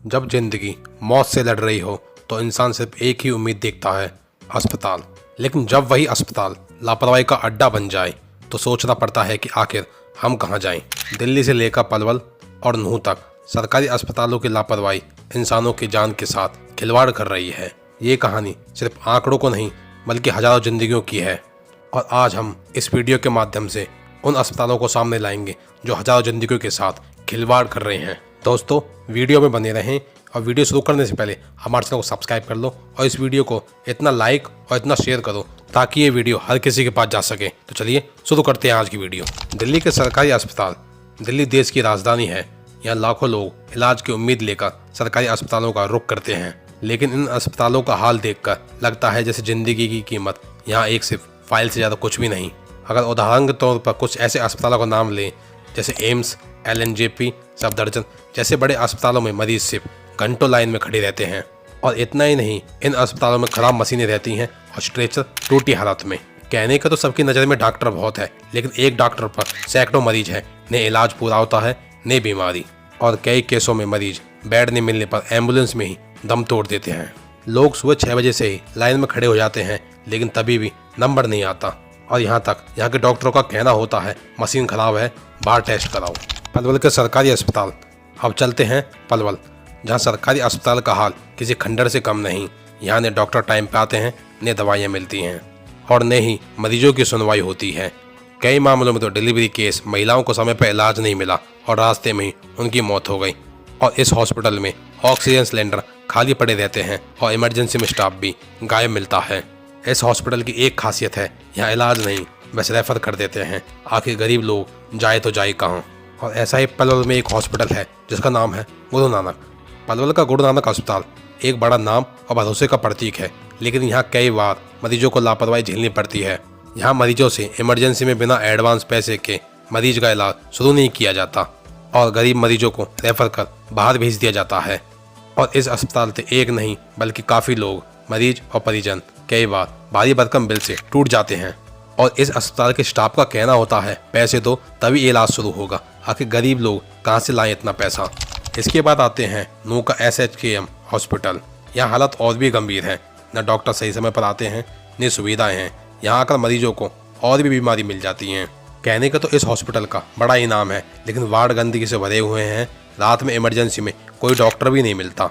जब जिंदगी मौत से लड़ रही हो तो इंसान सिर्फ एक ही उम्मीद देखता है, अस्पताल। लेकिन जब वही अस्पताल लापरवाही का अड्डा बन जाए तो सोचना पड़ता है कि आखिर हम कहाँ जाएं। दिल्ली से लेकर पलवल और नूंह तक सरकारी अस्पतालों की लापरवाही इंसानों की जान के साथ खिलवाड़ कर रही है। ये कहानी सिर्फ आंकड़ों को नहीं बल्कि हजारों जिंदगियों की है। और आज हम इस वीडियो के माध्यम से उन अस्पतालों को सामने लाएंगे जो हजारों जिंदगियों के साथ खिलवाड़ कर रहे हैं। दोस्तों, वीडियो में बने रहें और वीडियो शुरू करने से पहले हमारे चैनल को सब्सक्राइब कर लो और इस वीडियो को इतना लाइक और इतना शेयर करो ताकि ये वीडियो हर किसी के पास जा सके। तो चलिए शुरू करते हैं आज की वीडियो। दिल्ली के सरकारी अस्पताल। दिल्ली देश की राजधानी है। यहाँ लाखों लोग इलाज की उम्मीद लेकर सरकारी अस्पतालों का रुख करते हैं, लेकिन इन अस्पतालों का हाल देखकर लगता है जैसे जिंदगी की कीमत यहाँ एक सिर्फ फाइल से ज़्यादा कुछ भी नहीं। अगर उदाहरण के तौर पर कुछ ऐसे अस्पतालों का नाम लें जैसे एम्स, LNJP, सफदरजंग जैसे बड़े अस्पतालों में मरीज सिर्फ घंटों लाइन में खड़े रहते हैं। और इतना ही नहीं, इन अस्पतालों में खराब मशीनें रहती हैं और स्ट्रेचर टूटी हालत में। कहने का तो सबकी नज़र में डॉक्टर बहुत है, लेकिन एक डॉक्टर पर सैकड़ों मरीज है। न इलाज पूरा होता है न बीमारी, और कई केसों में मरीज बेड नहीं मिलने पर एम्बुलेंस में ही दम तोड़ देते हैं। लोग सुबह 6 बजे से ही लाइन में खड़े हो जाते हैं, लेकिन तभी भी नंबर नहीं आता। और यहाँ के डॉक्टरों का कहना होता है मशीन खराब है, बाहर टेस्ट कराओ। पलवल के सरकारी अस्पताल। अब चलते हैं पलवल, जहाँ सरकारी अस्पताल का हाल किसी खंडर से कम नहीं। यहाँ न डॉक्टर टाइम पे आते हैं, न दवाइयाँ मिलती हैं और न ही मरीजों की सुनवाई होती है। कई मामलों में तो डिलीवरी केस महिलाओं को समय पर इलाज नहीं मिला और रास्ते में ही उनकी मौत हो गई। और इस हॉस्पिटल में ऑक्सीजन सिलेंडर खाली पड़े रहते हैं और इमरजेंसी में स्टाफ भी गायब मिलता है। इस हॉस्पिटल की एक खासियत है, यहाँ इलाज नहीं बस रेफर कर देते हैं। आखिर गरीब लोग जाए तो जाए कहाँ। और ऐसा ही पलवल में एक हॉस्पिटल है जिसका नाम है गुरु नानक। पलवल का गुरु नानक अस्पताल एक बड़ा नाम और भरोसे का प्रतीक है, लेकिन यहाँ कई बार मरीजों को लापरवाही झेलनी पड़ती है। यहाँ मरीजों से इमरजेंसी में बिना एडवांस पैसे के मरीज का इलाज शुरू नहीं किया जाता और गरीब मरीजों को रेफर कर बाहर भेज दिया जाता है। और इस अस्पताल से एक नहीं बल्कि काफ़ी लोग, मरीज और परिजन कई बार भारी भरकम बिल से टूट जाते हैं। और इस अस्पताल के स्टाफ का कहना होता है पैसे दो तभी इलाज शुरू होगा। आखिर गरीब लोग कहाँ से लाएं इतना पैसा। इसके बाद आते हैं नूंह का SHKM हॉस्पिटल। यहाँ हालत और भी गंभीर है। न डॉक्टर सही समय पर आते हैं न सुविधाएं हैं। यहाँ आकर मरीजों को और भी बीमारी मिल जाती हैं। कहने का तो इस हॉस्पिटल का बड़ा ही नाम है, लेकिन वार्ड गंदगी से भरे हुए हैं। रात में इमरजेंसी में कोई डॉक्टर भी नहीं मिलता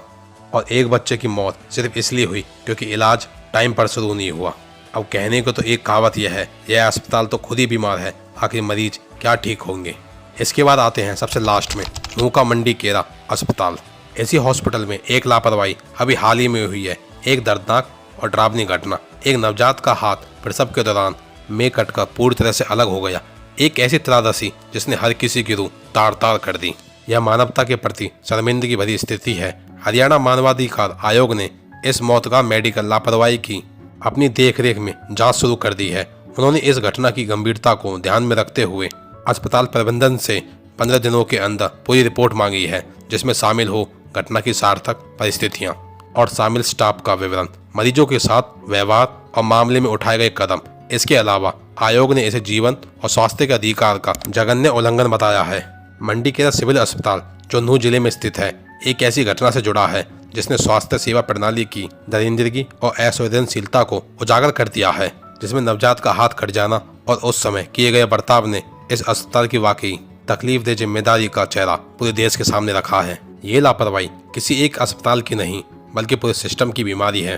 और एक बच्चे की मौत सिर्फ इसलिए हुई क्योंकि इलाज टाइम पर शुरू नहीं हुआ। अब कहने को तो एक कहावत यह है, यह अस्पताल तो खुद ही बीमार है, आखिर मरीज क्या ठीक होंगे। इसके बाद आते हैं सबसे लास्ट में नूंह का मंडी केरा अस्पताल। इसी हॉस्पिटल में एक लापरवाही अभी हाल ही में हुई है। एक दर्दनाक और डरावनी घटना। एक नवजात का हाथ प्रसव के दौरान में कटकर पूरी तरह से अलग हो गया। एक ऐसी त्रासदी जिसने हर किसी की रूह तार तार कर दी। यह मानवता के प्रति शर्मिंदगी भरी स्थिति है। हरियाणा मानवाधिकार आयोग ने इस मौत का मेडिकल लापरवाही की अपनी देखरेख में जांच शुरू कर दी है। उन्होंने इस घटना की गंभीरता को ध्यान में रखते हुए अस्पताल प्रबंधन से 15 दिनों के अंदर पूरी रिपोर्ट मांगी है, जिसमें शामिल हो घटना की सार्थक परिस्थितियां और शामिल स्टाफ का विवरण, मरीजों के साथ व्यवहार और मामले में उठाए गए कदम। इसके अलावा आयोग ने इसे जीवन और स्वास्थ्य के अधिकार का जघन्य उल्लंघन बताया है। मंडी केरा सिविल अस्पताल जो नूंह जिले में स्थित है, एक ऐसी घटना से जुड़ा है जिसने स्वास्थ्य सेवा प्रणाली की दरिंदगी और असंवेदनशीलता को उजागर कर दिया है, जिसमें नवजात का हाथ कट जाना और उस समय किए गए बर्ताव ने इस अस्पताल की वाकई तकलीफदेह जिम्मेदारी का चेहरा पूरे देश के सामने रखा है। ये लापरवाही किसी एक अस्पताल की नहीं बल्कि पूरे सिस्टम की बीमारी है।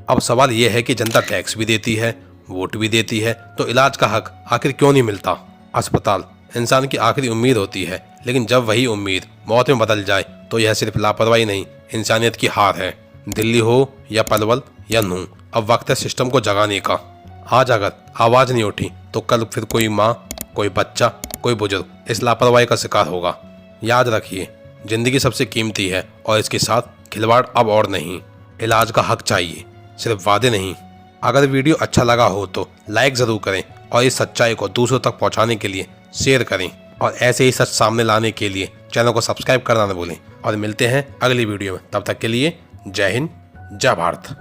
अब सवाल यह है कि जनता टैक्स भी देती है, वोट भी देती है, तो इलाज का हक आखिर क्यों नहीं मिलता। अस्पताल इंसान की आखिरी उम्मीद होती है, लेकिन जब वही उम्मीद मौत में बदल जाए तो यह सिर्फ लापरवाही नहीं, इंसानियत की हार है। दिल्ली हो या पलवल या नूंह, अब वक्त है सिस्टम को जगाने का। आज अगर आवाज़ नहीं उठी तो कल फिर कोई माँ, कोई बच्चा, कोई बुजुर्ग इस लापरवाही का शिकार होगा। याद रखिए, जिंदगी सबसे कीमती है और इसके साथ खिलवाड़ अब और नहीं। इलाज का हक चाहिए, सिर्फ वादे नहीं। अगर वीडियो अच्छा लगा हो तो लाइक ज़रूर करें और इस सच्चाई को दूसरों तक पहुंचाने के लिए शेयर करें। और ऐसे ही सच सामने लाने के लिए चैनल को सब्सक्राइब करना न भूलें। और मिलते हैं अगली वीडियो में, तब तक के लिए जय हिंद, जय भारत।